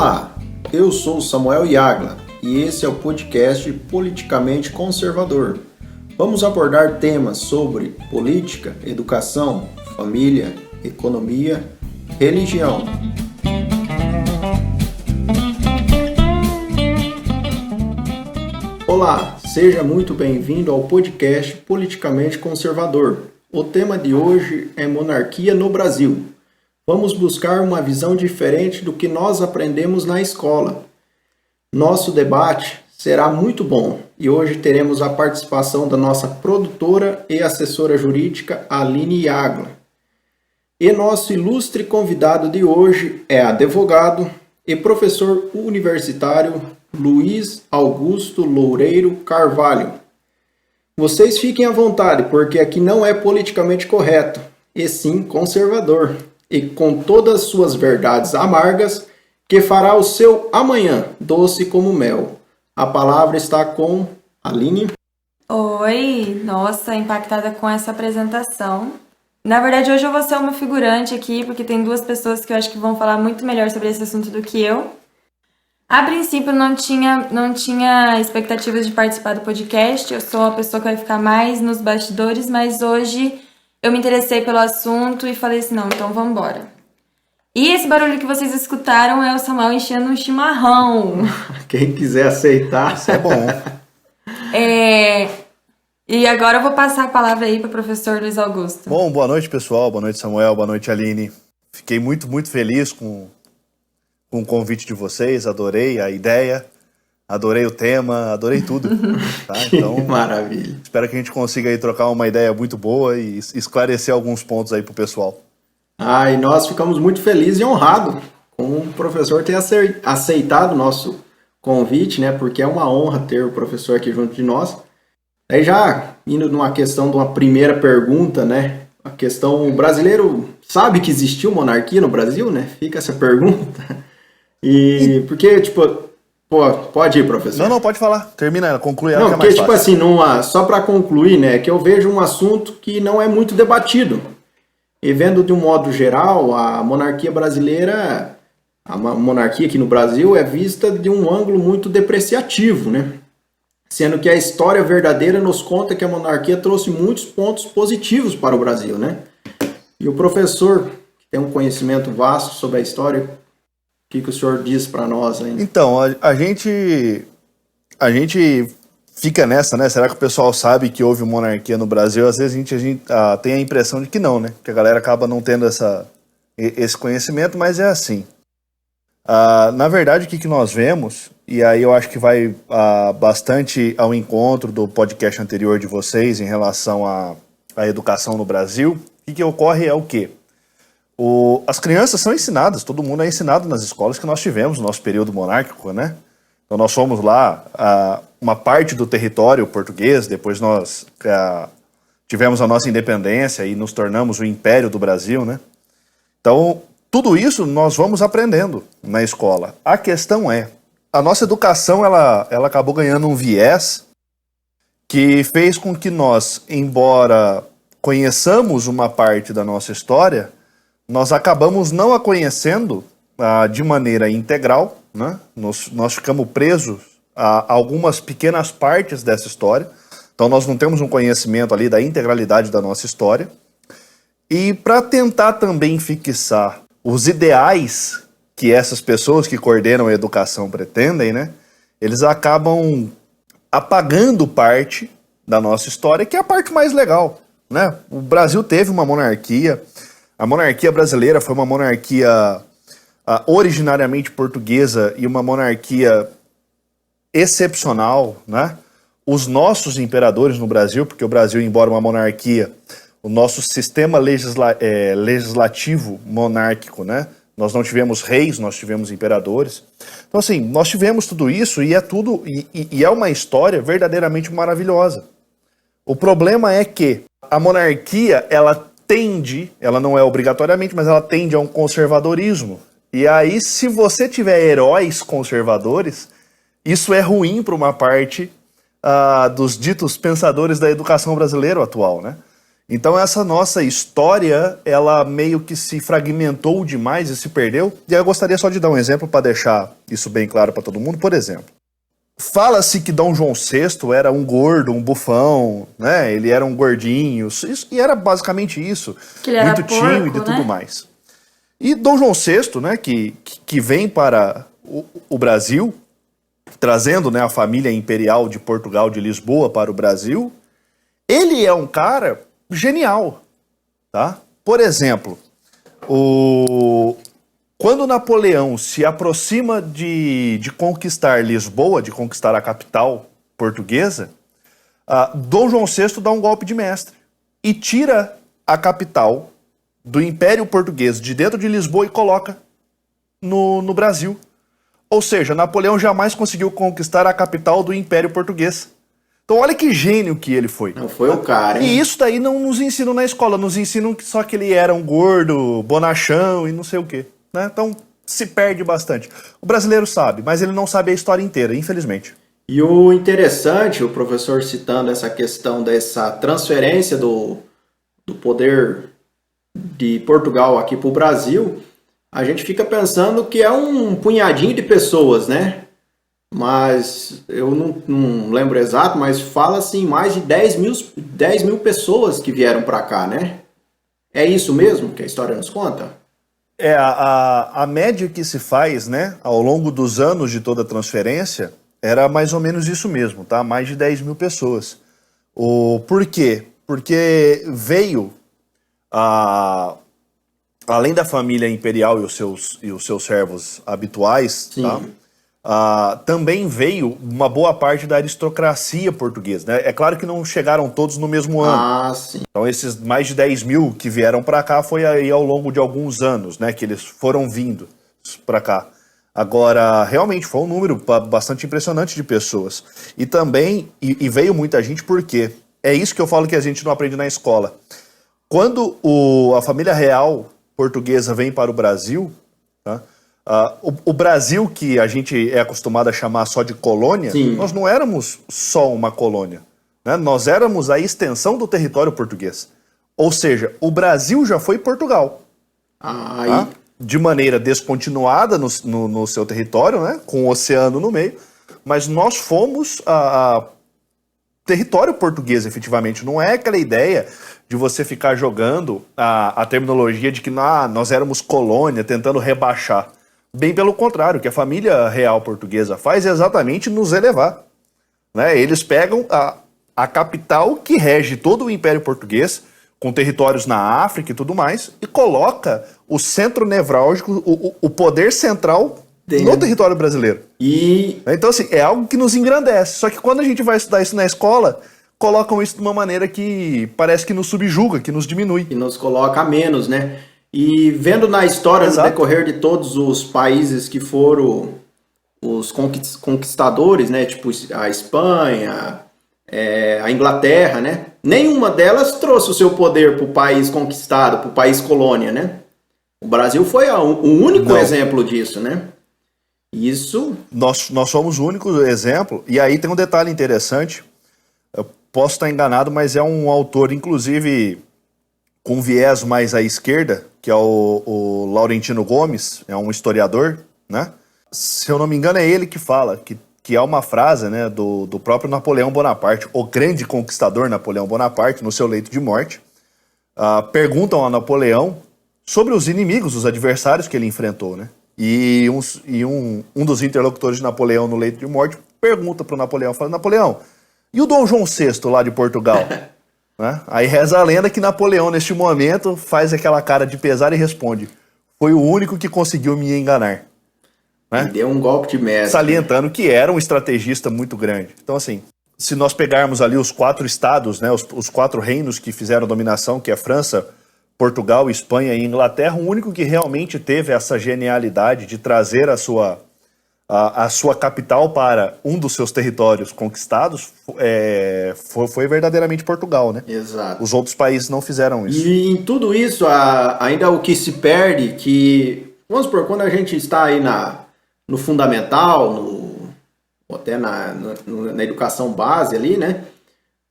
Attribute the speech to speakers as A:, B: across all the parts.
A: Olá, eu sou Samuel Iagla e esse é o podcast Politicamente Conservador. Vamos abordar temas sobre política, educação, família, economia, religião. Olá, seja muito bem-vindo ao podcast Politicamente Conservador. O tema de hoje é monarquia no Brasil. Vamos buscar uma visão diferente do que nós aprendemos na escola. Nosso debate será muito bom e hoje teremos a participação da nossa produtora e assessora jurídica Aline Iagla. E nosso ilustre convidado de hoje é advogado e professor universitário Luiz Augusto Loureiro Carvalho. Vocês fiquem à vontade, porque aqui não é politicamente correto, e sim conservador, e com todas as suas verdades amargas, que fará o seu amanhã doce como mel. A palavra está com Aline.
B: Oi, nossa, impactada com essa apresentação. Na verdade, hoje eu vou ser uma figurante aqui, porque tem duas pessoas que eu acho que vão falar muito melhor sobre esse assunto do que eu. A princípio, não tinha expectativas de participar do podcast, eu sou a pessoa que vai ficar mais nos bastidores, mas hoje eu me interessei pelo assunto e falei assim, não, então vamos embora. E esse barulho que vocês escutaram é o Samuel enchendo um chimarrão.
A: Quem quiser aceitar, isso é bom.
B: E agora eu vou passar a palavra aí para o professor Luiz Augusto.
C: Bom, boa noite, pessoal. Boa noite, Samuel. Boa noite, Aline. Fiquei muito feliz com o convite de vocês. Adorei a ideia, adorei o tema, adorei tudo. Tá? Então,
A: que maravilha.
C: Espero que a gente consiga aí trocar uma ideia muito boa e esclarecer alguns pontos aí pro pessoal.
A: E nós ficamos muito felizes e honrados com o professor ter aceitado o nosso convite, né? Porque é uma honra ter o professor aqui junto de nós. Aí já indo numa questão de uma primeira pergunta, né? A questão, o brasileiro sabe que existiu monarquia no Brasil, né? Fica essa pergunta. E porque, pode ir, professor.
C: Não, pode falar. Termina, conclui ela.
A: Não, porque, assim, só para concluir, né? Que eu vejo um assunto que não é muito debatido. E vendo de um modo geral, a monarquia brasileira, a monarquia aqui no Brasil é vista de um ângulo muito depreciativo, né? Sendo que a história verdadeira nos conta que a monarquia trouxe muitos pontos positivos para o Brasil, né? E o professor, que tem um conhecimento vasto sobre a história, o que o senhor diz para nós ainda?
C: Então, a gente fica nessa, né? Será que o pessoal sabe que houve monarquia no Brasil? Às vezes a gente tem a impressão de que não, né? Que a galera acaba não tendo esse conhecimento, mas é assim. Na verdade, o que nós vemos, e aí eu acho que vai bastante ao encontro do podcast anterior de vocês em relação à educação no Brasil, o que ocorre é o quê? As crianças são ensinadas, todo mundo é ensinado nas escolas que nós tivemos no nosso período monárquico, né? Então nós fomos lá, uma parte do território português, depois nós tivemos a nossa independência e nos tornamos o Império do Brasil, né? Então, tudo isso nós vamos aprendendo na escola. A questão é, a nossa educação ela acabou ganhando um viés que fez com que nós, embora conheçamos uma parte da nossa história, nós acabamos não a conhecendo de maneira integral, né? Nós ficamos presos a algumas pequenas partes dessa história, então nós não temos um conhecimento ali da integralidade da nossa história. E para tentar também fixar os ideais que essas pessoas que coordenam a educação pretendem, né? Eles acabam apagando parte da nossa história, que é a parte mais legal, né? O Brasil teve uma monarquia. A monarquia brasileira foi uma monarquia originariamente portuguesa e uma monarquia excepcional, né? Os nossos imperadores no Brasil, porque o Brasil, embora uma monarquia, o nosso sistema legislativo monárquico, né? Nós não tivemos reis, nós tivemos imperadores. Então, assim, nós tivemos tudo isso e é uma história verdadeiramente maravilhosa. O problema é que a monarquia, ela não é obrigatoriamente, mas ela tende a um conservadorismo. E aí, se você tiver heróis conservadores, isso é ruim para uma parte dos ditos pensadores da educação brasileira atual, né? Então essa nossa história, ela meio que se fragmentou demais e se perdeu. E eu gostaria só de dar um exemplo para deixar isso bem claro para todo mundo. Por exemplo, fala-se que Dom João VI era um gordo, um bufão, né? Ele era um gordinho, e era basicamente isso.
B: Que ele era
C: muito
B: porco,
C: tímido e tudo
B: né?
C: mais. E Dom João VI, né, que vem para o Brasil, trazendo, né, a família imperial de Portugal, de Lisboa, para o Brasil, ele é um cara genial, tá? Por exemplo, quando Napoleão se aproxima de conquistar Lisboa, de conquistar a capital portuguesa, Dom João VI dá um golpe de mestre e tira a capital do Império Português de dentro de Lisboa e coloca no Brasil. Ou seja, Napoleão jamais conseguiu conquistar a capital do Império Português. Então olha que gênio que ele foi.
A: Não foi o cara, hein?
C: E isso daí não nos ensinam na escola, nos ensinam que só que ele era um gordo, bonachão e não sei o quê, né? Então se perde bastante. O brasileiro sabe, mas ele não sabe a história inteira, infelizmente.
A: E o interessante, o professor citando essa questão dessa transferência do poder de Portugal aqui para o Brasil, a gente fica pensando que é um punhadinho de pessoas, né? Mas eu não lembro exato, mas fala assim, mais de 10 mil pessoas que vieram para cá, né? É isso mesmo que a história nos conta?
C: A média que se faz, né, ao longo dos anos de toda a transferência, era mais ou menos isso mesmo, tá? Mais de 10 mil pessoas. Por quê? Porque veio, além da família imperial e os seus servos habituais,
A: Sim.
C: tá? Também veio uma boa parte da aristocracia portuguesa, né? É claro que não chegaram todos no mesmo ano.
A: Sim.
C: Então esses mais de 10 mil que vieram para cá foi aí ao longo de alguns anos, né? Que eles foram vindo para cá. Agora, realmente foi um número bastante impressionante de pessoas. E também, e veio muita gente porque é isso que eu falo que a gente não aprende na escola. Quando a família real portuguesa vem para o Brasil, tá? O Brasil, que a gente é acostumado a chamar só de colônia,
A: Sim.
C: nós não éramos só uma colônia, né? Nós éramos a extensão do território português. Ou seja, o Brasil já foi Portugal. Tá? De maneira descontinuada no seu território, né? Com o oceano no meio, mas nós fomos território português, efetivamente. Não é aquela ideia de você ficar jogando a terminologia de que nós éramos colônia, tentando rebaixar. Bem pelo contrário, o que a família real portuguesa faz é exatamente nos elevar, né? Eles pegam a capital que rege todo o Império Português, com territórios na África e tudo mais, e coloca o centro nevrálgico, o poder central no território brasileiro. Então, assim, é algo que nos engrandece. Só que quando a gente vai estudar isso na escola, colocam isso de uma maneira que parece que nos subjuga, que nos diminui.
A: E nos coloca a menos, né? E vendo na história, no decorrer de todos os países que foram os conquistadores, né? Tipo a Espanha, a Inglaterra, né? Nenhuma delas trouxe o seu poder para o país conquistado, para o país colônia, né? O Brasil foi o único exemplo disso, né? Isso...
C: Nós somos o único exemplo, e aí tem um detalhe interessante, eu posso estar enganado, mas é um autor, inclusive, com viés mais à esquerda, que é o Laurentino Gomes, é um historiador, né? Se eu não me engano, é ele que fala, que é uma frase, né, do próprio Napoleão Bonaparte, o grande conquistador Napoleão Bonaparte, no seu leito de morte. Perguntam a Napoleão sobre os inimigos, os adversários que ele enfrentou, né? E um dos interlocutores de Napoleão no leito de morte pergunta para o Napoleão, fala, Napoleão, e o Dom João VI lá de Portugal? Né? Aí reza a lenda que Napoleão, neste momento, faz aquela cara de pesar e responde, foi o único que conseguiu me enganar. Né?
A: Deu um golpe de mestre.
C: Salientando que era um estrategista muito grande. Então, assim, se nós pegarmos ali os 4 estados, né, os 4 reinos que fizeram a dominação, que é França, Portugal, Espanha e Inglaterra, o único que realmente teve essa genialidade de trazer a sua capital para um dos seus territórios conquistados foi verdadeiramente Portugal, né?
A: Exato.
C: Os outros países não fizeram isso.
A: E em tudo isso, ainda o que se perde, que, vamos supor, quando a gente está aí no fundamental, até na educação base ali, né?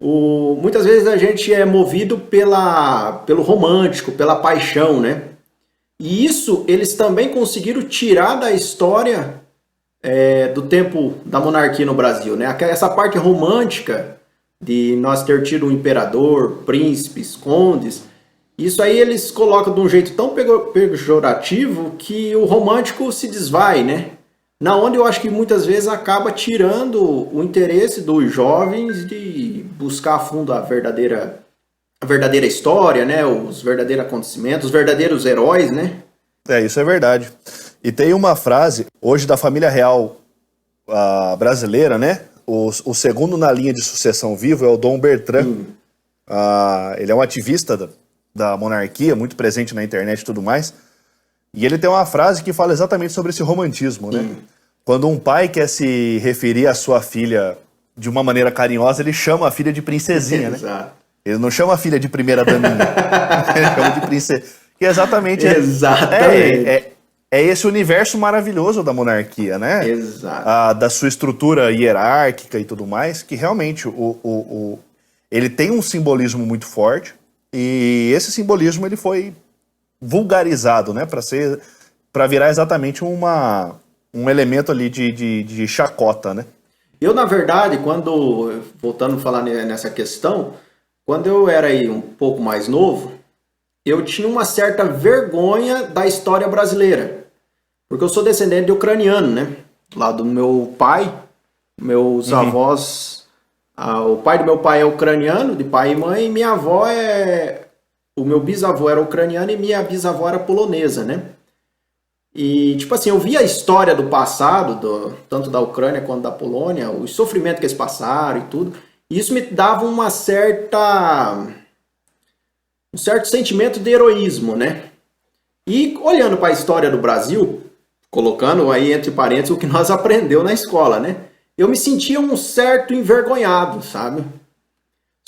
A: Muitas vezes a gente é movido pelo romântico, pela paixão, né? E isso eles também conseguiram tirar da história do tempo da monarquia no Brasil, né? Essa parte romântica de nós ter tido um imperador, príncipes, condes, isso aí eles colocam de um jeito tão pejorativo que o romântico se desvai, né? Na onde eu acho que muitas vezes acaba tirando o interesse dos jovens de buscar a fundo a verdadeira história, né? Os verdadeiros acontecimentos, os verdadeiros heróis, né?
C: Isso é verdade. E tem uma frase, hoje da família real brasileira, né? O segundo na linha de sucessão vivo é o Dom Bertrand. Ele é um ativista da monarquia, muito presente na internet e tudo mais. E ele tem uma frase que fala exatamente sobre esse romantismo, né? Quando um pai quer se referir à sua filha de uma maneira carinhosa, ele chama a filha de princesinha, né?
A: Exato.
C: Ele não chama a filha de primeira daminha. Ele chama de princesa. Que exatamente é esse universo maravilhoso da monarquia, né?
A: Exato.
C: Da sua estrutura hierárquica e tudo mais, que realmente ele tem um simbolismo muito forte, e esse simbolismo ele foi vulgarizado, né? Para virar exatamente um elemento ali de chacota, né?
A: Eu, na verdade, voltando a falar nessa questão, quando eu era aí um pouco mais novo, eu tinha uma certa vergonha da história brasileira. Porque eu sou descendente de ucraniano, né? Lá do meu pai, meus avós... o pai do meu pai é ucraniano, de pai e mãe, e minha avó o meu bisavô era ucraniano e minha bisavó era polonesa, né? E, tipo assim, eu via a história do passado, tanto da Ucrânia quanto da Polônia, o sofrimento que eles passaram e tudo, e isso me dava um certo sentimento de heroísmo, né? E olhando para a história do Brasil, colocando aí entre parênteses o que nós aprendeu na escola, né? Eu me sentia um certo envergonhado, sabe?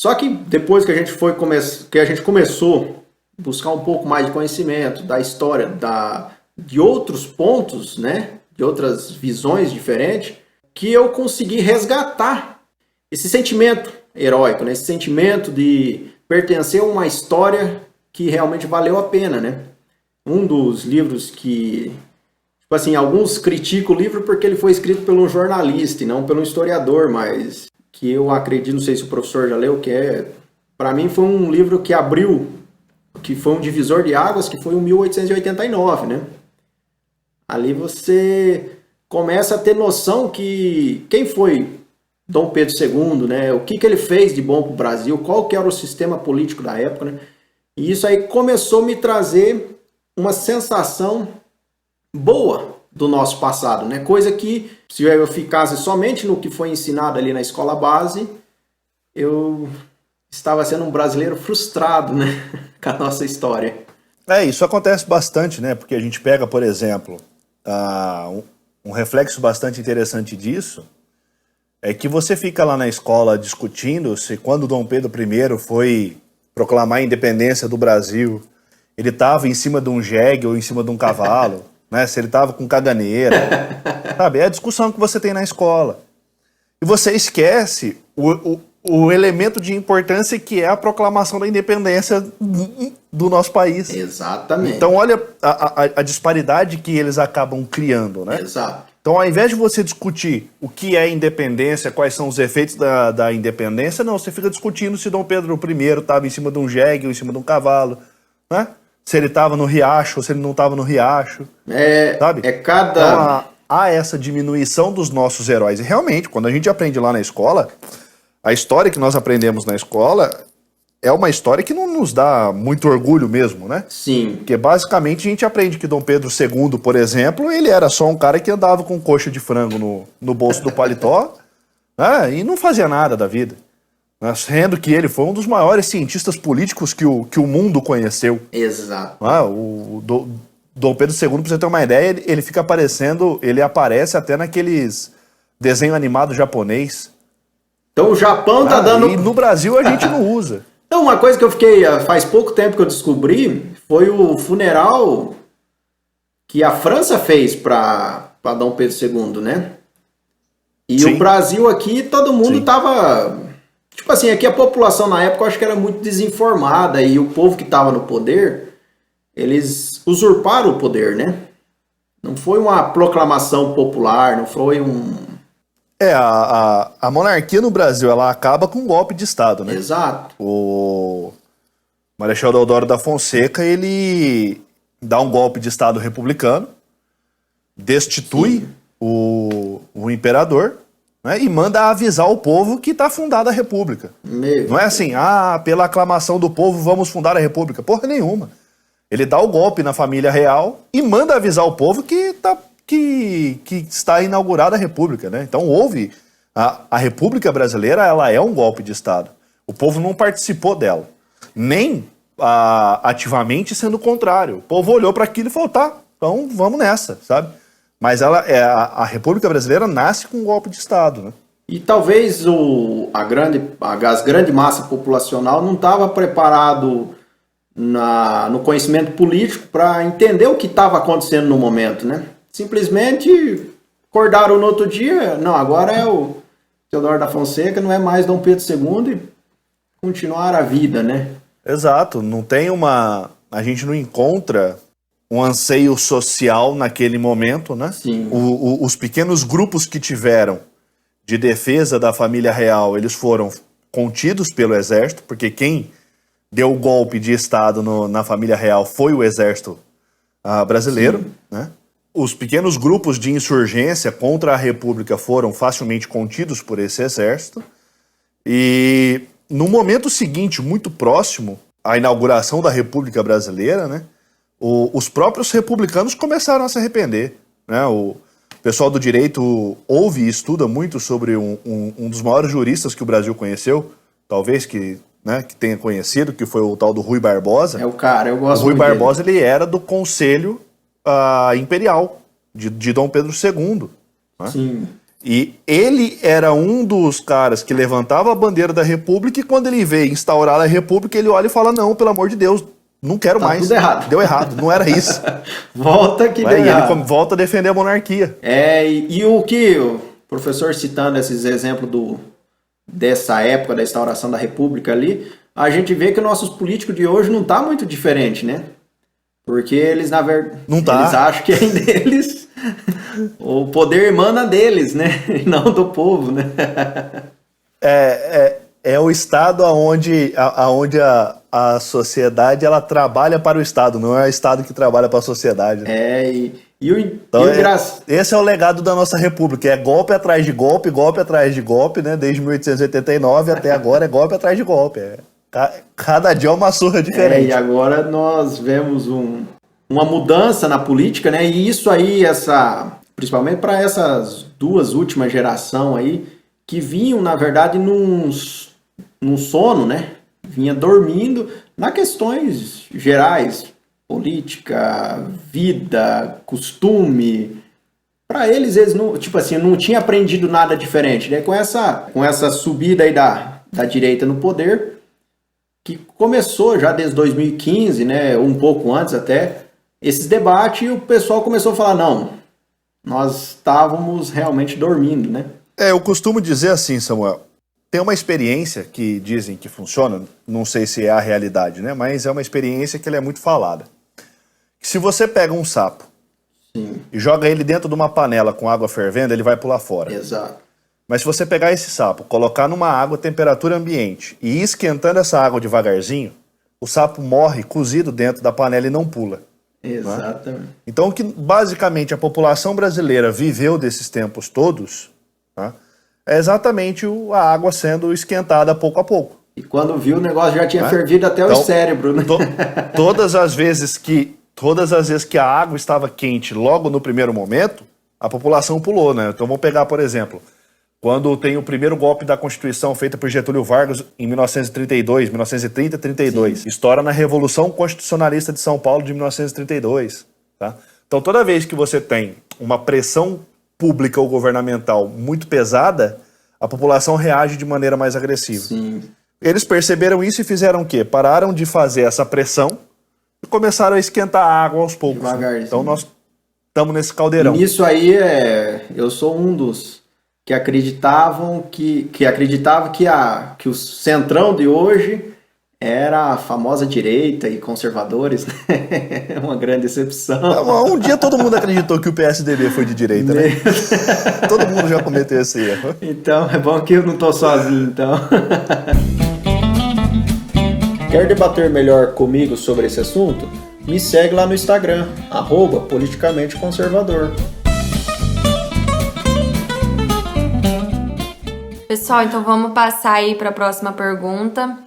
A: Só que depois que a gente começou a buscar um pouco mais de conhecimento da história, de outros pontos, né? De outras visões diferentes, que eu consegui resgatar esse sentimento heróico, né? Esse sentimento de pertencer a uma história que realmente valeu a pena, né? Um dos livros que, tipo assim, alguns criticam o livro porque ele foi escrito por um jornalista e não por um historiador, mas que eu acredito, não sei se o professor já leu, para mim foi um livro que abriu, que foi um divisor de águas, que foi em 1889, né? Ali você começa a ter noção que quem foi Dom Pedro II, né? O que ele fez de bom para o Brasil, qual que era o sistema político da época, né? E isso aí começou a me trazer uma sensação boa do nosso passado, né? Coisa que, se eu ficasse somente no que foi ensinado ali na escola base, eu estava sendo um brasileiro frustrado, né? Com a nossa história.
C: Isso acontece bastante, né? Porque a gente pega, por exemplo, um reflexo bastante interessante disso é que você fica lá na escola discutindo se quando Dom Pedro I foi proclamar a independência do Brasil, ele estava em cima de um jegue ou em cima de um cavalo, né? Se ele estava com caganeira, sabe? É a discussão que você tem na escola. E você esquece o elemento de importância que é a proclamação da independência do nosso país.
A: Exatamente.
C: Então olha a disparidade que eles acabam criando, né?
A: Exato.
C: Então, ao invés de você discutir o que é independência, quais são os efeitos da independência, não, você fica discutindo se Dom Pedro I estava em cima de um jegue ou em cima de um cavalo, né? Se ele estava no riacho ou se ele não estava no riacho, sabe? Então, há essa diminuição dos nossos heróis. E realmente, quando a gente aprende lá na escola, a história que nós aprendemos na escola é uma história que não nos dá muito orgulho mesmo, né?
A: Sim.
C: Porque basicamente a gente aprende que Dom Pedro II, por exemplo, ele era só um cara que andava com coxa de frango no bolso do paletó, né? E não fazia nada da vida. Sendo que ele foi um dos maiores cientistas políticos que o mundo conheceu.
A: Exato.
C: Dom Pedro II, pra você ter uma ideia, ele aparece até naqueles desenho animado japonês.
A: Então o Japão tá dando...
C: E no Brasil a gente não usa.
A: Então, uma coisa que eu faz pouco tempo que eu descobri foi o funeral que a França fez para Dom Pedro II, né? E Sim. O Brasil aqui, todo mundo Sim. tava Tipo assim, aqui a população na época eu acho que era muito desinformada e o povo que estava no poder, eles usurparam o poder, né? Não foi uma proclamação popular, não foi um...
C: A monarquia no Brasil, ela acaba com um golpe de Estado, né?
A: Exato.
C: O Marechal Deodoro da Fonseca, ele dá um golpe de Estado republicano, destitui o imperador, né, e manda avisar o povo que está fundada a república. Não é assim, pela aclamação do povo vamos fundar a república. Porra nenhuma. Ele dá o golpe na família real e manda avisar o povo que está inaugurada a república, né? Então houve... A República Brasileira, ela é um golpe de Estado. O povo não participou dela. Nem ativamente sendo o contrário. O povo olhou para aquilo e falou, tá, então vamos nessa, sabe? Mas a República Brasileira nasce com um golpe de Estado, né?
A: E talvez a grande massa populacional não estava preparado no conhecimento político para entender o que estava acontecendo no momento, né? Simplesmente acordaram no outro dia, não, agora é o Teodoro da Fonseca, não é mais Dom Pedro II e continuar a vida, né?
C: Exato, não tem a gente não encontra um anseio social naquele momento, né?
A: Sim.
C: Os pequenos grupos que tiveram de defesa da família real, eles foram contidos pelo exército, porque quem deu o golpe de Estado na família real foi o exército brasileiro, né? Os pequenos grupos de insurgência contra a República foram facilmente contidos por esse exército. E no momento seguinte, muito próximo à inauguração da República Brasileira, né, os próprios republicanos começaram a se arrepender, né? O pessoal do direito ouve e estuda muito sobre um dos maiores juristas que o Brasil conheceu, talvez que tenha conhecido, que foi o tal do Rui Barbosa.
A: É o cara, eu gosto
C: muito. O Rui
A: muito
C: Barbosa,
A: dele.
C: ele era do Conselho Imperial de Dom Pedro II. Né?
A: Sim.
C: E ele era um dos caras que levantava a bandeira da República e quando ele vê instaurar a República, ele olha e fala, não, pelo amor de Deus, não quero
A: Tá
C: mais.
A: tudo errado.
C: Deu errado, não era isso.
A: Volta que deu
C: E
A: errado.
C: ele volta a defender a monarquia.
A: E o que o professor citando esses exemplos dessa época da instauração da República ali, a gente vê que nossos políticos de hoje não tá muito diferente, né? Porque eles, na verdade,
C: Não tá.
A: eles acham que é deles, o poder emana deles, né? E não do povo, né?
C: É o estado onde a sociedade ela trabalha para o Estado, não é o Estado que trabalha para a sociedade.
A: Então,
C: esse é o legado da nossa República, é golpe atrás de golpe, golpe atrás de golpe, né? Desde 1889 até agora é golpe atrás de golpe. Cada dia é uma surra diferente.
A: E agora nós vemos uma mudança na política, né? E isso aí, principalmente para essas duas últimas gerações aí, que vinham, na verdade, num sono, né? Vinha dormindo nas questões gerais, política, vida, costume. Para eles não, tipo assim, não tinham aprendido nada diferente, né? Com essa subida aí da direita no poder, que começou já desde 2015, né? Um pouco antes até, esses debates, e o pessoal começou a falar, não, nós estávamos realmente dormindo, né?
C: Eu costumo dizer assim, Samuel, tem uma experiência que dizem que funciona, não sei se é a realidade, né? Mas é uma experiência que ela é muito falada. Que se você pega um sapo
A: Sim.
C: e joga ele dentro de uma panela com água fervendo, ele vai pular fora.
A: Exato.
C: Mas se você pegar esse sapo, colocar numa água temperatura ambiente e ir esquentando essa água devagarzinho, o sapo morre cozido dentro da panela e não pula.
A: Exatamente.
C: Né? Então, o que basicamente a população brasileira viveu desses tempos todos, né, é exatamente a água sendo esquentada pouco a pouco.
A: E quando viu, o negócio já tinha
C: Né?
A: fervido até
C: Então,
A: o cérebro, né?
C: Todas as vezes que a água estava quente logo no primeiro momento, a população pulou, né? Então vamos pegar, por exemplo, quando tem o primeiro golpe da Constituição feito por Getúlio Vargas em 1930-32,
A: Sim.
C: estoura na Revolução Constitucionalista de São Paulo de 1932. Tá? Então toda vez que você tem uma pressão pública ou governamental muito pesada, a população reage de maneira mais agressiva.
A: Sim.
C: Eles perceberam isso e fizeram o quê? Pararam de fazer essa pressão e começaram a esquentar a água aos poucos.
A: Devagarzinho.
C: Então nós estamos nesse caldeirão.
A: E nisso aí, eu sou um dos que acreditavam que que o centrão de hoje era a famosa direita e conservadores, né? É uma grande decepção.
C: Um dia todo mundo acreditou que o PSDB foi de direita, né? Todo mundo já cometeu esse erro.
A: Então, é bom que eu não estou sozinho, então. Quer debater melhor comigo sobre esse assunto? Me segue lá no Instagram, @politicamenteconservador.
B: Pessoal, então vamos passar aí para a próxima pergunta.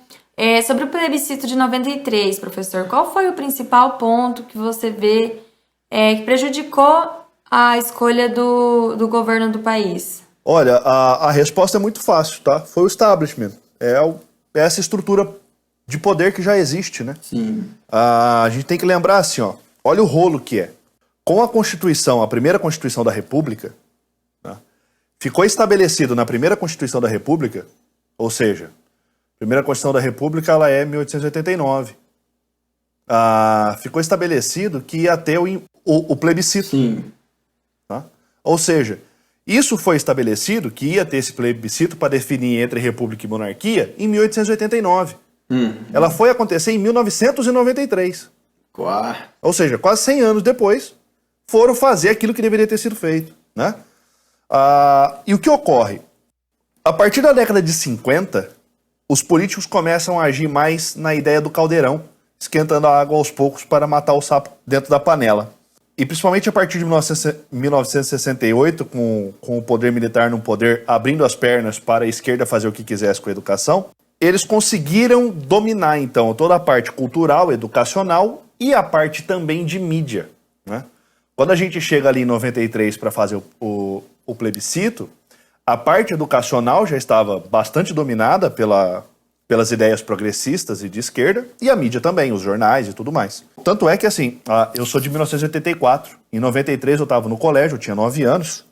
B: Sobre o plebiscito de 93, professor, qual foi o principal ponto que você vê que prejudicou a escolha do governo do país?
C: Olha, a resposta é muito fácil, tá? Foi o establishment. É essa estrutura de poder que já existe, né?
A: Sim.
C: A gente tem que lembrar assim, ó. Olha o rolo que é. Com a Constituição, a primeira Constituição da República, tá? Ficou estabelecido na primeira Constituição da República, ou seja, a primeira Constituição da República ela é 1889. Ficou estabelecido que ia ter o plebiscito.
A: Sim.
C: Tá? Ou seja, isso foi estabelecido que ia ter esse plebiscito para definir entre república e monarquia em 1889. Ela foi acontecer em 1993. Ou seja, quase 100 anos depois, foram fazer aquilo que deveria ter sido feito. Né? E o que ocorre? A partir da década de 50, os políticos começam a agir mais na ideia do caldeirão, esquentando a água aos poucos para matar o sapo dentro da panela. E principalmente a partir de 1968, com o poder militar no poder abrindo as pernas para a esquerda fazer o que quisesse com a educação, eles conseguiram dominar, então, toda a parte cultural, educacional e a parte também de mídia. Né? Quando a gente chega ali em 93 para fazer o plebiscito, a parte educacional já estava bastante dominada pelas ideias progressistas e de esquerda, e a mídia também, os jornais e tudo mais. Tanto é que, assim, eu sou de 1984, em 93 eu estava no colégio, eu tinha 9 anos,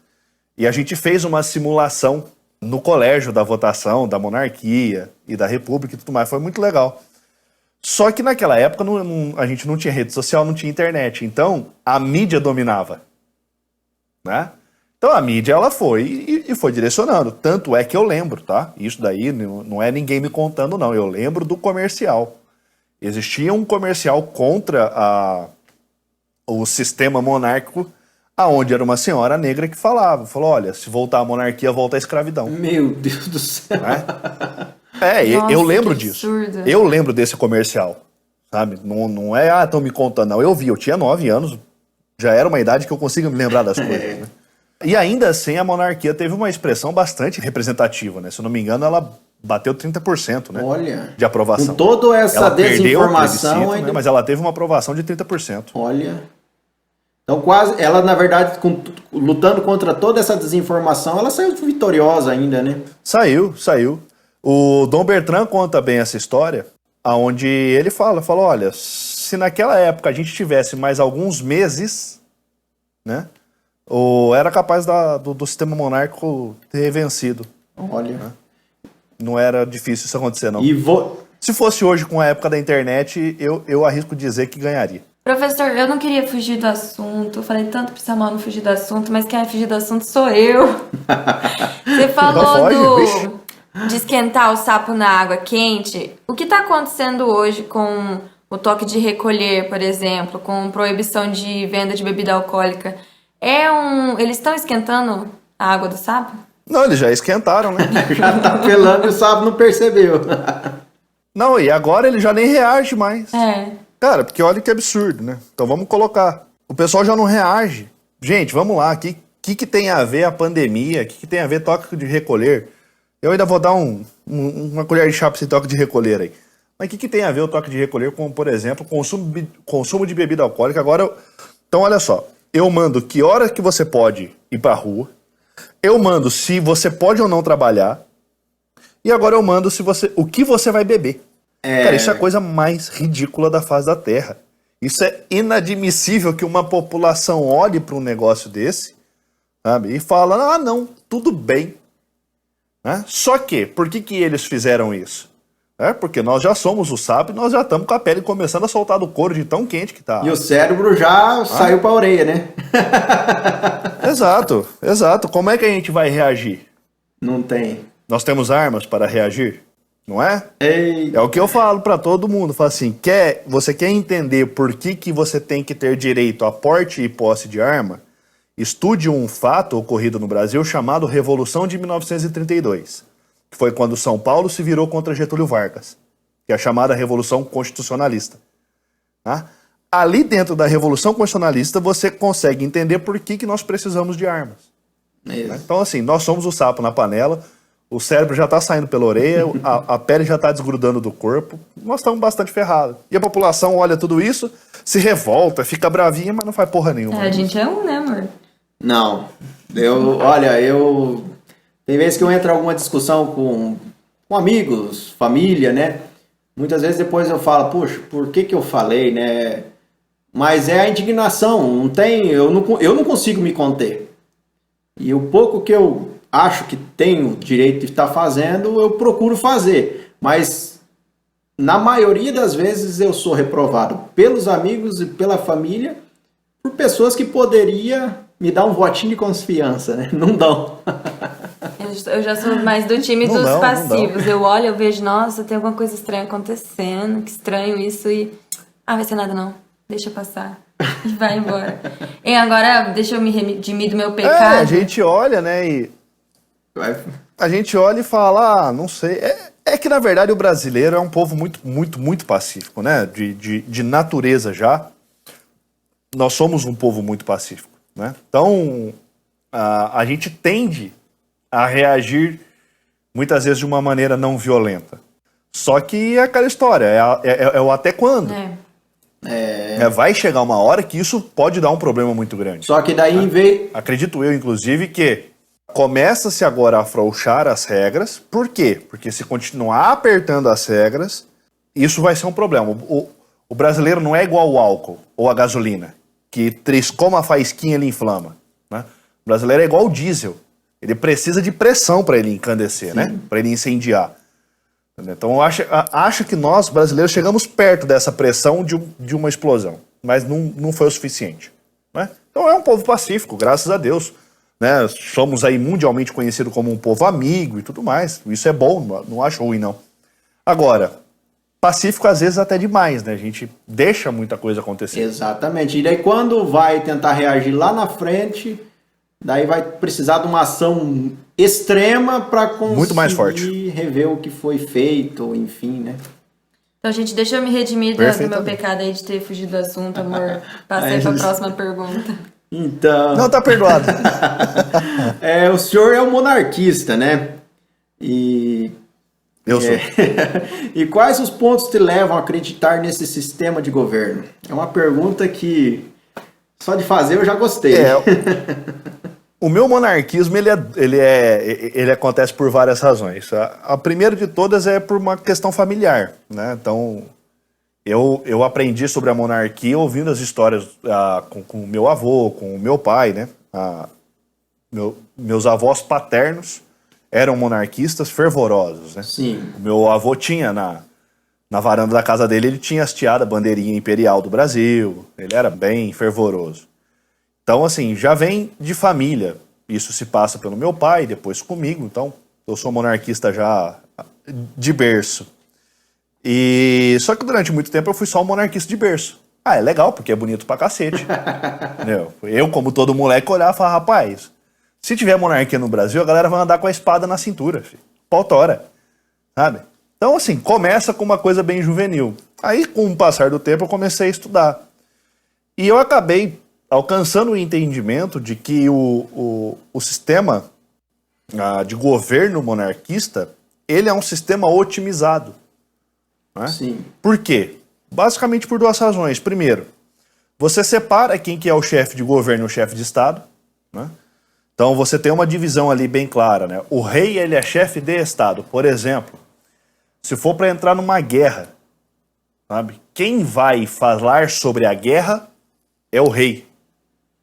C: e a gente fez uma simulação no colégio da votação da monarquia e da república e tudo mais, foi muito legal. Só que naquela época a gente não tinha rede social, não tinha internet, então a mídia dominava, né? Então a mídia ela foi e foi direcionando, tanto é que eu lembro, tá? Isso daí não é ninguém me contando não, eu lembro do comercial. Existia um comercial contra o sistema monárquico, aonde era uma senhora negra que falou, olha, se voltar a monarquia, volta a escravidão.
A: Meu Deus do céu.
C: Né?
B: Nossa,
C: eu lembro disso.
B: Absurdo.
C: Eu lembro desse comercial, sabe? Não é, estão me contando, não. Eu tinha 9 anos, já era uma idade que eu consigo me lembrar das coisas, né? E ainda assim, a monarquia teve uma expressão bastante representativa, né? Se eu não me engano, ela bateu 30%, né?
A: Olha,
C: de aprovação.
A: com toda essa
C: ela
A: desinformação,
C: ainda... né? Mas ela teve uma aprovação de 30%.
A: Olha. Então quase, ela na verdade, lutando contra toda essa desinformação, ela saiu vitoriosa ainda, né?
C: Saiu. O Dom Bertrand conta bem essa história, onde ele falou, olha, se naquela época a gente tivesse mais alguns meses, né? Era capaz do sistema monárquico ter vencido.
A: Olha.
C: Né? Não era difícil isso acontecer, não. Se fosse hoje com a época da internet, eu arrisco dizer que ganharia.
B: Professor, eu não queria fugir do assunto. Eu falei tanto pro Samuel não fugir do assunto, mas quem vai fugir do assunto sou eu. Você falou de esquentar o sapo na água quente. O que está acontecendo hoje com o toque de recolher, por exemplo, com proibição de venda de bebida alcoólica? Eles estão esquentando a água do sapo?
C: Não, eles já esquentaram, né?
A: Já tá pelando e o sapo não percebeu.
C: Não, e agora ele já nem reage mais.
B: É.
C: Cara, porque olha que absurdo, né? Então vamos colocar. O pessoal já não reage. Gente, vamos lá. O que tem a ver a pandemia? O que tem a ver toque de recolher? Eu ainda vou dar uma colher de chá pra esse toque de recolher aí. Mas o que tem a ver o toque de recolher com, por exemplo, consumo de bebida alcoólica? Agora, então olha só. Eu mando que hora que você pode ir pra rua. Eu mando se você pode ou não trabalhar. E agora eu mando o que você vai beber. Cara, isso é a coisa mais ridícula da face da Terra. Isso é inadmissível que uma população olhe para um negócio desse, sabe, e fala, não, tudo bem. Né? Só que, por que eles fizeram isso? Porque nós já somos o sapo e nós já estamos com a pele começando a soltar do couro de tão quente que tá.
A: E o cérebro já saiu pra orelha, né?
C: Exato. Como é que a gente vai reagir?
A: Não tem.
C: Nós temos armas para reagir, não é?
A: Ei.
C: É o que eu falo para todo mundo. Falo assim, você quer entender por que você tem que ter direito a porte e posse de arma? Estude um fato ocorrido no Brasil chamado Revolução de 1932, que foi quando São Paulo se virou contra Getúlio Vargas, que é a chamada Revolução Constitucionalista. Tá? Ali dentro da Revolução Constitucionalista você consegue entender por que nós precisamos de armas.
A: Isso.
C: Então assim, nós somos o sapo na panela, o cérebro já está saindo pela orelha, a pele já está desgrudando do corpo, nós estamos bastante ferrados. E a população olha tudo isso, se revolta, fica bravinha, mas não faz porra nenhuma.
B: A gente é um, né, amor?
A: Não. Tem vezes que eu entro em alguma discussão com amigos, família, né? Muitas vezes depois eu falo, puxa, por que eu falei, né? Mas é a indignação, eu não consigo me conter. E o pouco que eu acho que tenho direito de estar fazendo, eu procuro fazer. Mas na maioria das vezes eu sou reprovado pelos amigos e pela família por pessoas que poderiam me dar um votinho de confiança, né? Não dão.
B: Eu já sou mais do time
C: Não
B: dos
C: dão,
B: passivos. Eu olho, eu vejo, nossa, tem alguma coisa estranha acontecendo, que estranho isso e... Ah, vai ser nada não, deixa passar. E vai embora. E agora, deixa eu me redimir do meu pecado.
C: A gente olha, né, e... A gente olha e fala, não sei... É que, na verdade, o brasileiro é um povo muito pacífico, né? De natureza já. Nós somos um povo muito pacífico, né? Então, a gente tende a reagir muitas vezes de uma maneira não violenta. Só que é aquela história, é o até quando. Vai chegar uma hora que isso pode dar um problema muito grande.
A: Só que daí, em vez...
C: Acredito eu, inclusive, que começa-se agora a afrouxar as regras. Por quê? Porque se continuar apertando as regras, isso vai ser um problema. O brasileiro não é igual ao álcool ou a gasolina, que triscou uma faísquinha ele inflama, né? O brasileiro é igual ao diesel. Ele precisa de pressão para ele encandecer, né? Para ele incendiar. Então eu acho que nós, brasileiros, chegamos perto dessa pressão de uma explosão. Mas não foi o suficiente, né? Então é um povo pacífico, graças a Deus, né? Somos aí mundialmente conhecidos como um povo amigo e tudo mais. Isso é bom, não acho ruim, não. Agora, pacífico às vezes até demais, né? A gente deixa muita coisa acontecer.
A: Exatamente. E daí quando vai tentar reagir lá na frente, daí vai precisar de uma ação extrema para conseguir
C: muito mais forte.
A: Rever o que foi feito, enfim, né?
B: Então, gente, deixa eu me redimir do meu pecado aí de ter fugido do assunto, amor. Passei para a próxima pergunta.
A: Então...
C: Não, tá perdoado.
A: O senhor é um monarquista, né?
C: Eu sou.
A: E quais os pontos te levam a acreditar nesse sistema de governo? É uma pergunta que só de fazer eu já gostei.
C: O meu monarquismo, ele acontece por várias razões. A primeira de todas é por uma questão familiar, né? Então, eu aprendi sobre a monarquia ouvindo as histórias com o meu avô, com o meu pai, né? Meus avós paternos eram monarquistas fervorosos, né?
A: Sim.
C: O meu avô tinha, na varanda da casa dele, ele tinha hasteado a bandeirinha imperial do Brasil. Ele era bem fervoroso. Então, assim, já vem de família. Isso se passa pelo meu pai, depois comigo. Então, eu sou monarquista já de berço. Só que durante muito tempo eu fui só um monarquista de berço. É legal, porque é bonito pra cacete. Eu, como todo moleque, olhava e falava, rapaz, se tiver monarquia no Brasil, a galera vai andar com a espada na cintura, filho. Pau tora, sabe? Então, assim, começa com uma coisa bem juvenil. Aí, com o passar do tempo, eu comecei a estudar. E eu acabei alcançando o entendimento de que o sistema de governo monarquista, ele é um sistema otimizado. Né?
A: Sim.
C: Por quê? Basicamente por duas razões. Primeiro, você separa quem que é o chefe de governo e o chefe de Estado. Né? Então você tem uma divisão ali bem clara. Né? O rei, ele é chefe de Estado. Por exemplo, se for para entrar numa guerra, sabe? Quem vai falar sobre a guerra é o rei.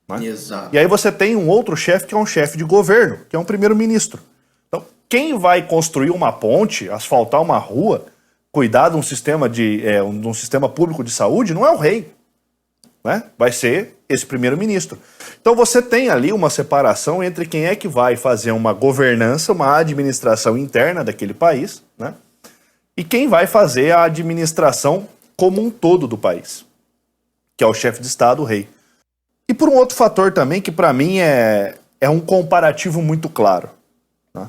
C: Né?
A: Exato.
C: E aí você tem um outro chefe que é um chefe de governo, que é um primeiro-ministro. Então, quem vai construir uma ponte, asfaltar uma rua, cuidar de um sistema, um sistema público de saúde, não é o rei. né? Vai ser esse primeiro-ministro. Então você tem ali uma separação entre quem é que vai fazer uma governança, uma administração interna daquele país, né? E quem vai fazer a administração como um todo do país, que é o chefe de Estado, o rei. E por um outro fator também, que para mim é um comparativo muito claro. Né?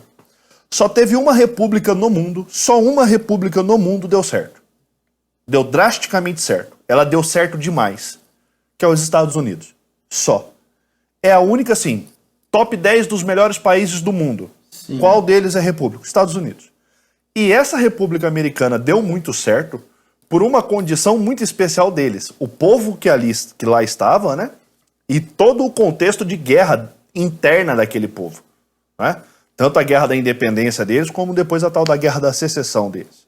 C: Só teve uma república no mundo, só uma república no mundo deu certo. Deu drasticamente certo. Ela deu certo demais, que é os Estados Unidos. Só. É a única, assim, top 10 dos melhores países do mundo.
A: Sim.
C: Qual deles é república? Estados Unidos. E essa República Americana deu muito certo por uma condição muito especial deles. O povo que lá estava, né? E todo o contexto de guerra interna daquele povo. Né? Tanto a guerra da independência deles, como depois a tal da guerra da secessão deles.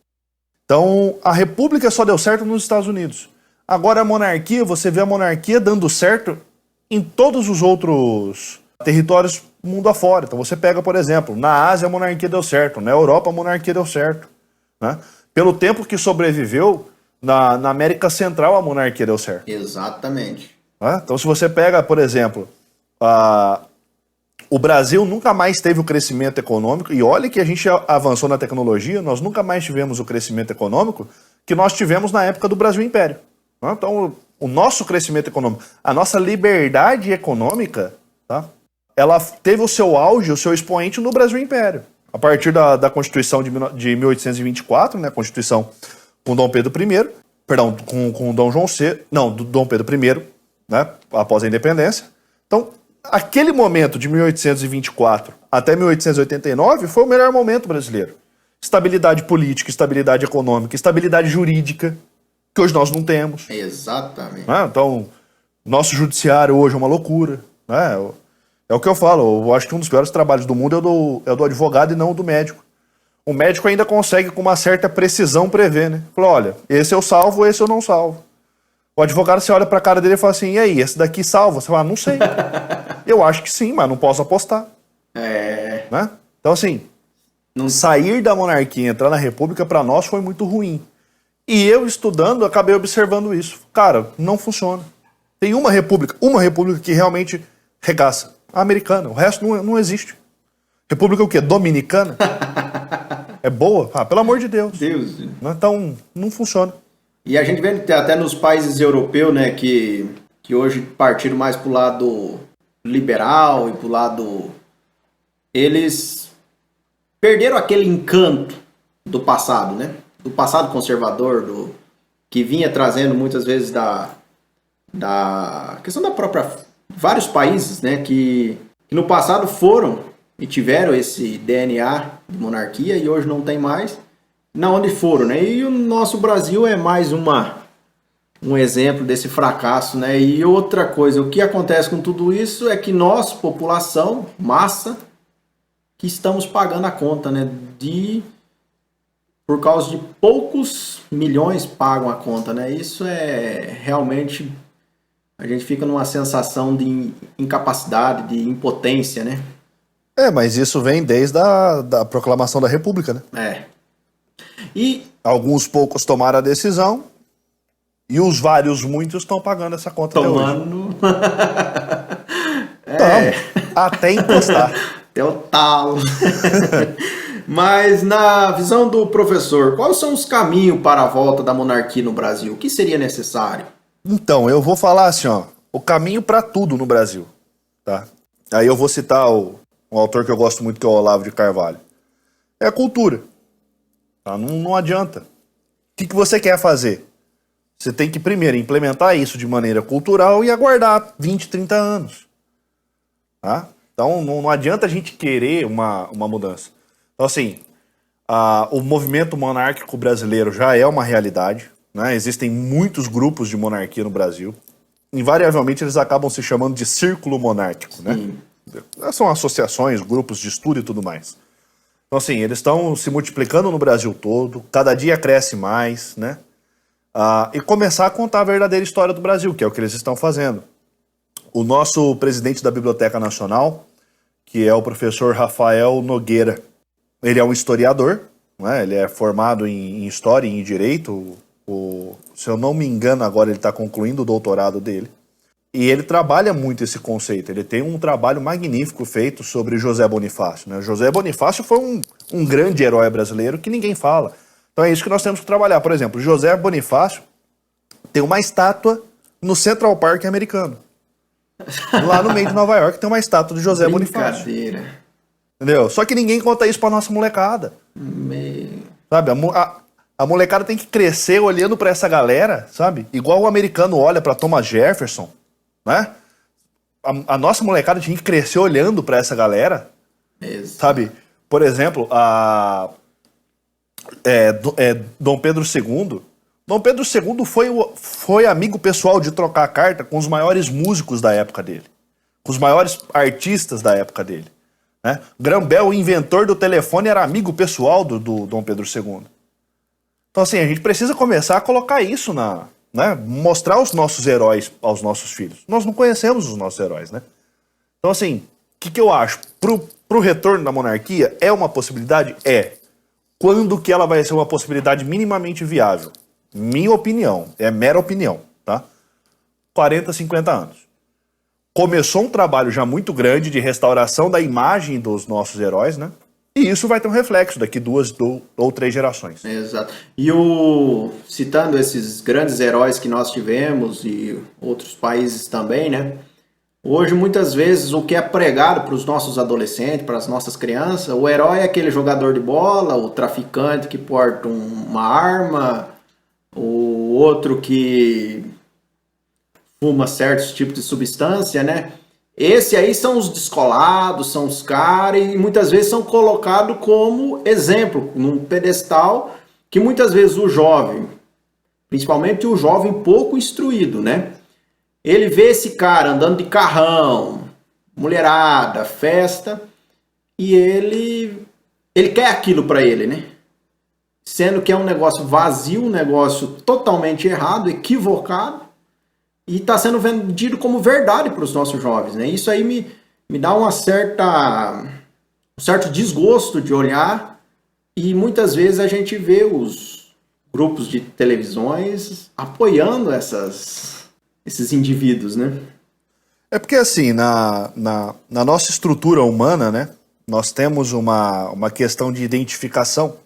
C: Então, a República só deu certo nos Estados Unidos. Agora a monarquia, você vê a monarquia dando certo em todos os outros territórios mundo afora. Então você pega, por exemplo, na Ásia a monarquia deu certo, na Europa a monarquia deu certo. Né? Pelo tempo que sobreviveu, na América Central a monarquia deu certo.
A: Exatamente.
C: Né? Então se você pega, por exemplo, o Brasil nunca mais teve o crescimento econômico, e olha que a gente avançou na tecnologia, nós nunca mais tivemos o crescimento econômico que nós tivemos na época do Brasil Império. Né? Então o nosso crescimento econômico, a nossa liberdade econômica, tá? Ela teve o seu auge, o seu expoente no Brasil Império. A partir da Constituição de 1824, né, a Constituição com Dom Pedro I, perdão, com Dom João VI, não, do Dom Pedro I, né, após a independência. Então, aquele momento de 1824 até 1889 foi o melhor momento brasileiro. Estabilidade política, estabilidade econômica, estabilidade jurídica, que hoje nós não temos.
A: Exatamente.
C: Né? Então, nosso judiciário hoje é uma loucura, né? É o que eu falo, eu acho que um dos piores trabalhos do mundo é o do advogado e não o do médico. O médico ainda consegue com uma certa precisão prever, né? Fala, olha, esse eu salvo, esse eu não salvo. O advogado, você olha pra cara dele e fala assim, e aí, esse daqui salva? Você fala, não sei. Eu acho que sim, mas não posso apostar.
A: É.
C: Né? Então assim, sair da monarquia e entrar na república pra nós foi muito ruim. E eu estudando, acabei observando isso. Cara, não funciona. Tem uma república que realmente regaça. A americana, o resto não existe. República o quê? Dominicana? É boa? Ah, pelo amor de Deus. Então, não funciona.
A: E a gente vê até nos países europeus, né, que hoje partiram mais pro lado liberal e pro lado... Eles perderam aquele encanto do passado, né? Do passado conservador, que vinha trazendo muitas vezes da questão da própria... Vários países, né, que no passado foram e tiveram esse DNA de monarquia e hoje não tem mais, na onde foram, né? E o nosso Brasil é mais um exemplo desse fracasso, né? E outra coisa, o que acontece com tudo isso é que nós, população, massa, que estamos pagando a conta, né? Por causa de poucos milhões pagam a conta, né? Isso é realmente... A gente fica numa sensação de incapacidade, de impotência, né?
C: Mas isso vem desde a proclamação da República, né?
A: E
C: alguns poucos tomaram a decisão e os vários muitos estão pagando essa conta
A: tomando...
C: até hoje. Até encostar.
A: Até o talo. Mas na visão do professor, quais são os caminhos para a volta da monarquia no Brasil? O que seria necessário?
C: Então, eu vou falar assim, ó, o caminho para tudo no Brasil, tá? Aí eu vou citar um autor que eu gosto muito, que é o Olavo de Carvalho. É a cultura. Tá? Não adianta. O que você quer fazer? Você tem que primeiro implementar isso de maneira cultural e aguardar 20, 30 anos. Tá? Então não adianta a gente querer uma mudança. Então assim, o movimento monárquico brasileiro já é uma realidade. Né? Existem muitos grupos de monarquia no Brasil. Invariavelmente eles acabam se chamando de círculo monárquico. Né? São associações, grupos de estudo e tudo mais. Então assim, eles estão se multiplicando no Brasil todo, cada dia cresce mais, né? E começar a contar a verdadeira história do Brasil, que é o que eles estão fazendo. O nosso presidente da Biblioteca Nacional, que é o professor Rafael Nogueira, ele é um historiador, né? Ele é formado em História e em Direito, Se eu não me engano, agora ele está concluindo o doutorado dele. E ele trabalha muito esse conceito. Ele tem um trabalho magnífico feito sobre José Bonifácio, né? José Bonifácio foi um grande herói brasileiro que ninguém fala. Então é isso que nós temos que trabalhar. Por exemplo, José Bonifácio tem uma estátua no Central Park americano. Lá no meio de Nova York tem uma estátua de José Bonifácio. Entendeu? Só que ninguém conta isso pra nossa molecada. Sabe? A molecada tem que crescer olhando pra essa galera, sabe? Igual o americano olha pra Thomas Jefferson, né? A nossa molecada tinha que crescer olhando pra essa galera, sabe? Por exemplo, Dom Pedro II. Dom Pedro II foi amigo pessoal de trocar carta com os maiores músicos da época dele, com os maiores artistas da época dele, né? Graham-Bell, o inventor do telefone, era amigo pessoal do Dom Pedro II. Então, assim, a gente precisa começar a colocar isso né? Mostrar os nossos heróis aos nossos filhos. Nós não conhecemos os nossos heróis, né? Então, assim, o que eu acho? Pro retorno da monarquia, é uma possibilidade? É. Quando que ela vai ser uma possibilidade minimamente viável? Minha opinião, é mera opinião, tá? 40, 50 anos. Começou um trabalho já muito grande de restauração da imagem dos nossos heróis, né? E isso vai ter um reflexo daqui 2 ou 3 gerações.
A: Exato. E citando esses grandes heróis que nós tivemos e outros países também, né? Hoje, muitas vezes, o que é pregado para os nossos adolescentes, para as nossas crianças, o herói é aquele jogador de bola, o traficante que porta uma arma, o outro que fuma certos tipos de substância, né? Esse aí são os descolados, são os caras, e muitas vezes são colocados como exemplo, num pedestal, que muitas vezes o jovem, principalmente o jovem pouco instruído, né? Ele vê esse cara andando de carrão, mulherada, festa, e ele quer aquilo para ele, né? Sendo que é um negócio vazio, um negócio totalmente errado, equivocado, e está sendo vendido como verdade para os nossos jovens, né? Isso aí me dá um certo desgosto de olhar, e muitas vezes a gente vê os grupos de televisões apoiando esses indivíduos, né?
C: É porque assim, na nossa estrutura humana, né, nós temos uma questão de identificação.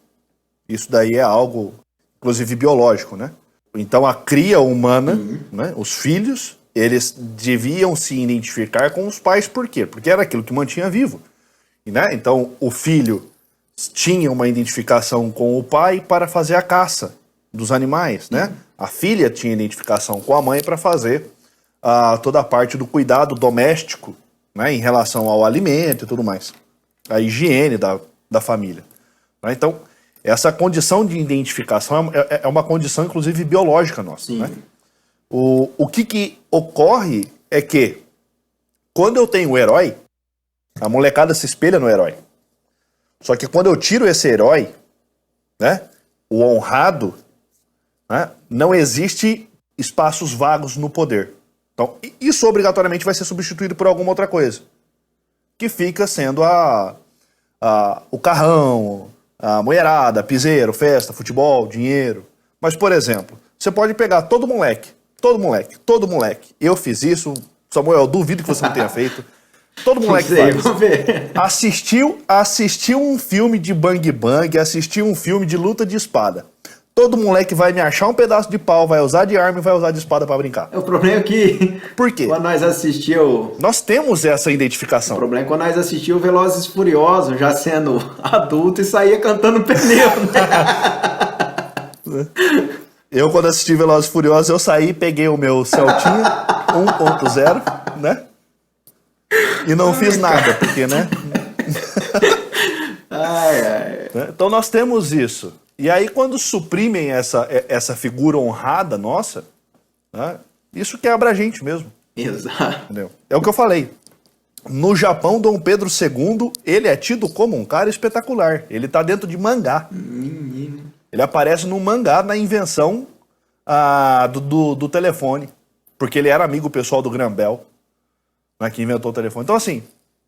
C: Isso daí é algo, inclusive, biológico, né? Então a cria humana, né, os filhos, eles deviam se identificar com os pais. Por quê? Porque era aquilo que mantinha vivo. Né? Então o filho tinha uma identificação com o pai para fazer a caça dos animais, né? A filha tinha identificação com a mãe para fazer toda a parte do cuidado doméstico, né, em relação ao alimento e tudo mais. A higiene da família. Né? Então, essa condição de identificação é uma condição, inclusive, biológica nossa. Né? O que ocorre é que, quando eu tenho o herói, a molecada se espelha no herói. Só que quando eu tiro esse herói, né, o honrado, né, não existe espaços vagos no poder. Então, isso obrigatoriamente vai ser substituído por alguma outra coisa, que fica sendo o carrão, a mulherada, piseiro, festa, futebol, dinheiro. Mas, por exemplo, você pode pegar todo moleque. Eu fiz isso, Samuel, eu duvido que você não tenha feito. Todo moleque faz. Assistiu um filme de bang bang, assistiu um filme de luta de espada. Todo moleque vai me achar um pedaço de pau, vai usar de arma e vai usar de espada pra brincar.
A: O problema é que...
C: Por quê?
A: Quando nós assistimos...
C: Nós temos essa identificação.
A: O problema é quando nós assistimos Velozes e Furiosos, já sendo adulto, e saía cantando pneu, né?
C: Eu, quando assisti Velozes e Furiosos, eu saí, peguei o meu Celtinha 1.0, né? E não fiz nada, porque, né? Então nós temos isso. E aí, quando suprimem essa figura honrada nossa, né, isso quebra a gente mesmo.
A: Exato.
C: Entendeu? É o que eu falei. No Japão, Dom Pedro II, ele é tido como um cara espetacular. Ele tá dentro de mangá.
A: Menino.
C: Ele aparece no mangá na invenção do telefone. Porque ele era amigo pessoal do Graham-Bell, né, que inventou o telefone. Então, assim,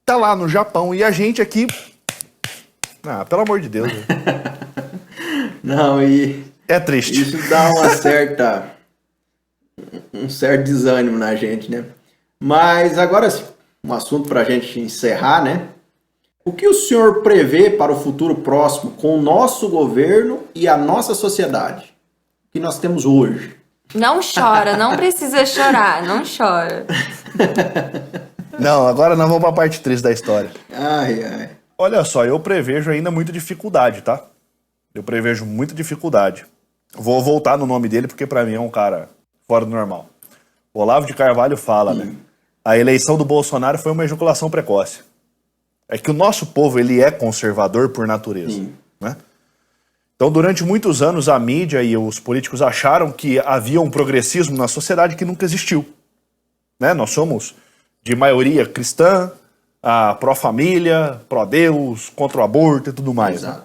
C: tá lá no Japão. E a gente aqui... pelo amor de Deus. Né?
A: Não, e
C: É triste.
A: Isso dá um certo desânimo na gente, né? Mas agora, um assunto para a gente encerrar, né? O que o senhor prevê para o futuro próximo com o nosso governo e a nossa sociedade? O que nós temos hoje?
B: Não chora, não precisa chorar, não chora.
C: Não, agora nós vamos para a parte triste da história.
A: Ai, ai.
C: Olha só, eu prevejo ainda muita dificuldade, tá? Eu prevejo muita dificuldade. Vou voltar no nome dele porque para mim é um cara fora do normal. O Olavo de Carvalho fala, né? A eleição do Bolsonaro foi uma ejaculação precoce. É que o nosso povo, ele é conservador por natureza, né? Então, durante muitos anos, a mídia e os políticos acharam que havia um progressismo na sociedade que nunca existiu, né? Nós somos de maioria cristã, pró-família, pró-Deus, contra o aborto e tudo mais. Né?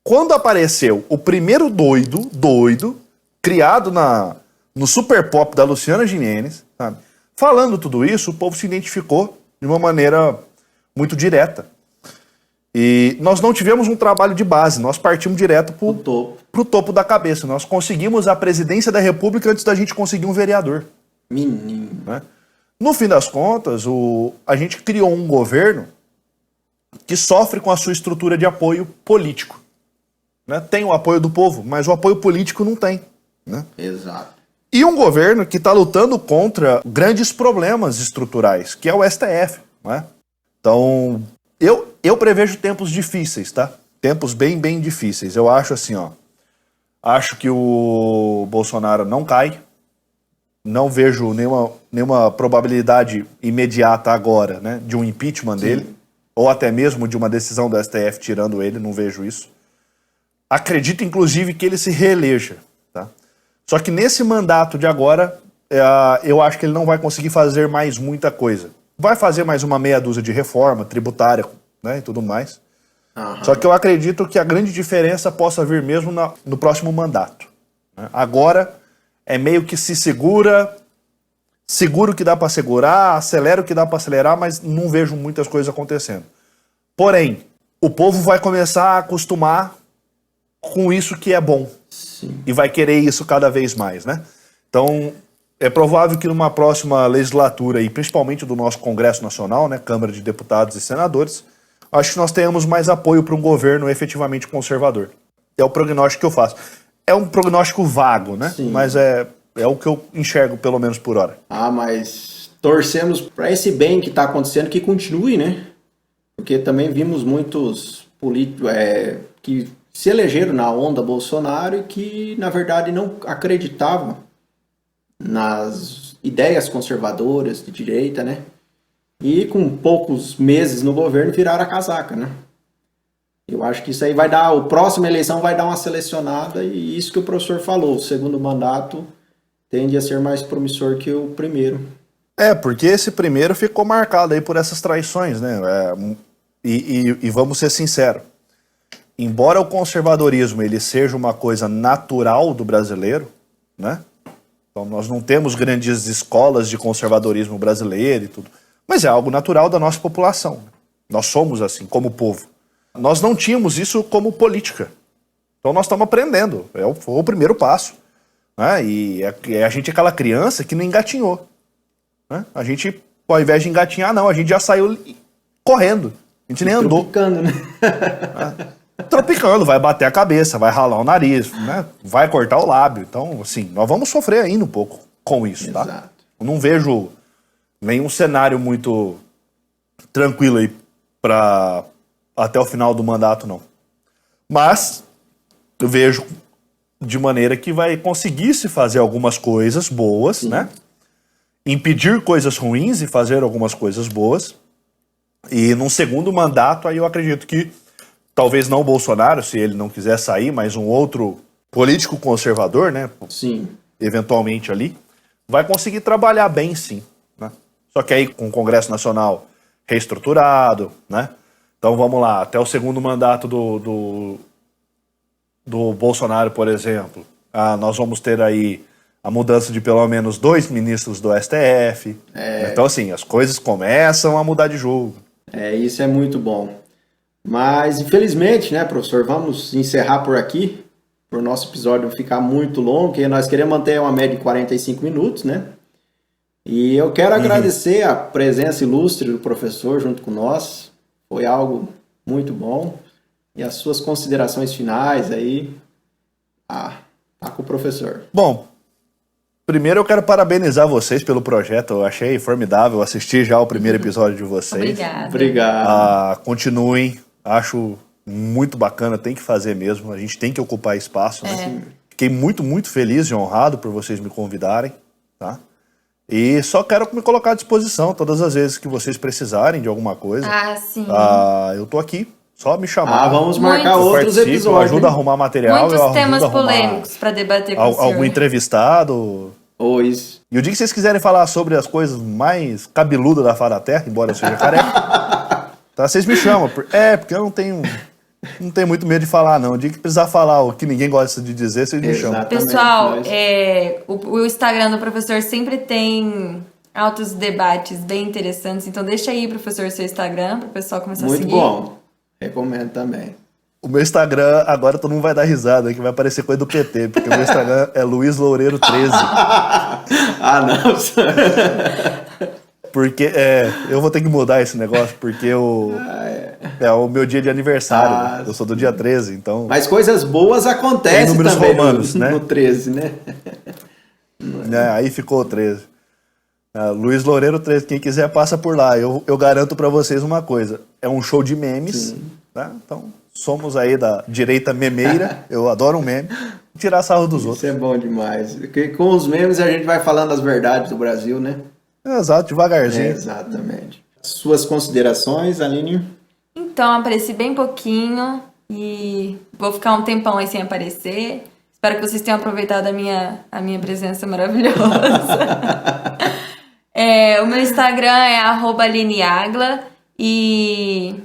C: Quando apareceu o primeiro doido, criado no super pop da Luciana Gimenez, sabe? Falando tudo isso, o povo se identificou de uma maneira muito direta. E nós não tivemos um trabalho de base, nós partimos direto pro topo da cabeça. Nós conseguimos a presidência da República antes da gente conseguir um vereador.
A: Menino.
C: Né? No fim das contas, a gente criou um governo que sofre com a sua estrutura de apoio político. Né? Tem o apoio do povo, mas o apoio político não tem. Né?
A: Exato.
C: E um governo que está lutando contra grandes problemas estruturais, que é o STF. Né? Então, eu prevejo tempos difíceis, tá? Tempos bem, bem difíceis. Eu acho assim, ó. Acho que o Bolsonaro não cai. Não vejo nenhuma probabilidade imediata agora, né, de um impeachment dele, ou até mesmo de uma decisão do STF tirando ele, não vejo isso. Acredito, inclusive, que ele se reeleja. Tá? Só que nesse mandato de agora, eu acho que ele não vai conseguir fazer mais muita coisa. Vai fazer mais uma meia dúzia de reforma tributária, né, e tudo mais. Só que eu acredito que a grande diferença possa vir mesmo no próximo mandato. Né? Agora é meio que se segura o que dá para segurar, acelera o que dá para acelerar, mas não vejo muitas coisas acontecendo. Porém, o povo vai começar a acostumar com isso que é bom. Sim. E vai querer isso cada vez mais, né? Então, é provável que numa próxima legislatura, e principalmente do nosso Congresso Nacional, né, Câmara de Deputados e Senadores, acho que nós tenhamos mais apoio para um governo efetivamente conservador. É o prognóstico que eu faço. É um prognóstico vago, né? Sim. Mas é o que eu enxergo, pelo menos por hora.
A: Mas torcemos para esse bem que está acontecendo que continue, né? Porque também vimos muitos políticos que se elegeram na onda Bolsonaro e que, na verdade, não acreditavam nas ideias conservadoras de direita, né? E com poucos meses no governo viraram a casaca, né? Eu acho que isso aí a próxima eleição vai dar uma selecionada e isso que o professor falou, o segundo mandato tende a ser mais promissor que o primeiro.
C: Porque esse primeiro ficou marcado aí por essas traições, né? E vamos ser sinceros, embora o conservadorismo ele seja uma coisa natural do brasileiro, né? Então nós não temos grandes escolas de conservadorismo brasileiro e tudo, mas é algo natural da nossa população. Nós somos assim, como povo. Nós não tínhamos isso como política. Então nós estamos aprendendo. Foi o primeiro passo. Né? E a gente é aquela criança que não engatinhou. Né? A gente, ao invés de engatinhar, não. A gente já saiu correndo. A gente nem andou.
A: Tropicando, né?
C: Tropicando. Vai bater a cabeça, vai ralar o nariz, né? Vai cortar o lábio. Então, assim, nós vamos sofrer ainda um pouco com isso.
A: Exato.
C: Tá? Eu não vejo nenhum cenário muito tranquilo aí até o final do mandato, não. Mas eu vejo de maneira que vai conseguir se fazer algumas coisas boas, sim, né? Impedir coisas ruins e fazer algumas coisas boas. E num segundo mandato, aí eu acredito que talvez não o Bolsonaro, se ele não quiser sair, mas um outro político conservador, né?
A: Sim.
C: Eventualmente ali, vai conseguir trabalhar bem, sim. Né? Só que aí com o Congresso Nacional reestruturado, né? Então vamos lá, até o segundo mandato do Bolsonaro, por exemplo, nós vamos ter aí a mudança de pelo menos 2 ministros do STF. Então assim, as coisas começam a mudar de jogo.
A: Isso é muito bom. Mas infelizmente, né, professor, vamos encerrar por aqui, por nosso episódio ficar muito longo, porque nós queremos manter uma média de 45 minutos, né? E eu quero agradecer a presença ilustre do professor junto com nós. Foi algo muito bom. E as suas considerações finais aí, tá com o professor.
C: Bom, primeiro eu quero parabenizar vocês pelo projeto. Eu achei formidável assistir já o primeiro episódio de vocês.
B: Obrigada.
C: Continuem. Acho muito bacana, tem que fazer mesmo. A gente tem que ocupar espaço. Né? Fiquei muito, muito feliz e honrado por vocês me convidarem. Tá? E só quero me colocar à disposição todas as vezes que vocês precisarem de alguma coisa.
B: Sim.
C: Eu tô aqui. Só me chamar.
A: Vamos marcar outros episódios.
C: Eu ajudo a arrumar material.
B: Muitos temas polêmicos para debater com o senhor.
C: Algum entrevistado.
A: Isso.
C: E o dia que vocês quiserem falar sobre as coisas mais cabeludas da face da terra, embora eu seja careca, tá, vocês me chamam. Porque eu não tenho muito medo de falar, não. O dia que precisar falar o que ninguém gosta de dizer, vocês me chamam.
B: Pessoal, o Instagram do professor sempre tem altos debates bem interessantes. Então deixa aí, professor, seu Instagram para o pessoal começar a seguir.
A: Muito bom. Recomendo também.
C: O meu Instagram, agora todo mundo vai dar risada, que vai aparecer coisa do PT, porque o meu Instagram é Luiz Loureiro 13.
A: Não.
C: Porque eu vou ter que mudar esse negócio, porque é o meu dia de aniversário. Né? Eu sou do dia 13, então...
A: Mas coisas boas acontecem
C: números
A: também
C: romanos, né?
A: No 13, né?
C: Aí ficou 13. Luiz Loureiro 13, quem quiser passa por lá. Eu garanto pra vocês uma coisa, é um show de memes, tá? Então somos aí da direita memeira, eu adoro um meme, tirar sarro dos outros.
A: Isso é bom demais, porque com os memes a gente vai falando as verdades do Brasil, né?
C: Exato, devagarzinho.
A: Exatamente. Suas considerações, Aline?
B: Então, apareci bem pouquinho e vou ficar um tempão aí sem aparecer. Espero que vocês tenham aproveitado a minha presença maravilhosa. O meu Instagram é @alineagla e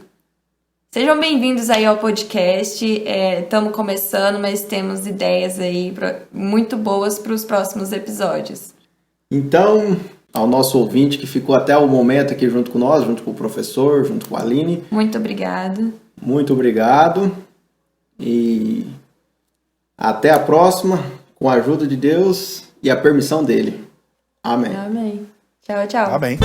B: sejam bem-vindos aí ao podcast. Estamos começando, mas temos ideias aí muito boas para os próximos episódios.
A: Então, ao nosso ouvinte que ficou até o momento aqui junto com nós, junto com o professor, junto com a Aline.
B: Muito obrigado.
A: Muito obrigado e até a próxima, com a ajuda de Deus e a permissão dele. Amém.
B: Amém. Tchau, tchau.
C: Amém.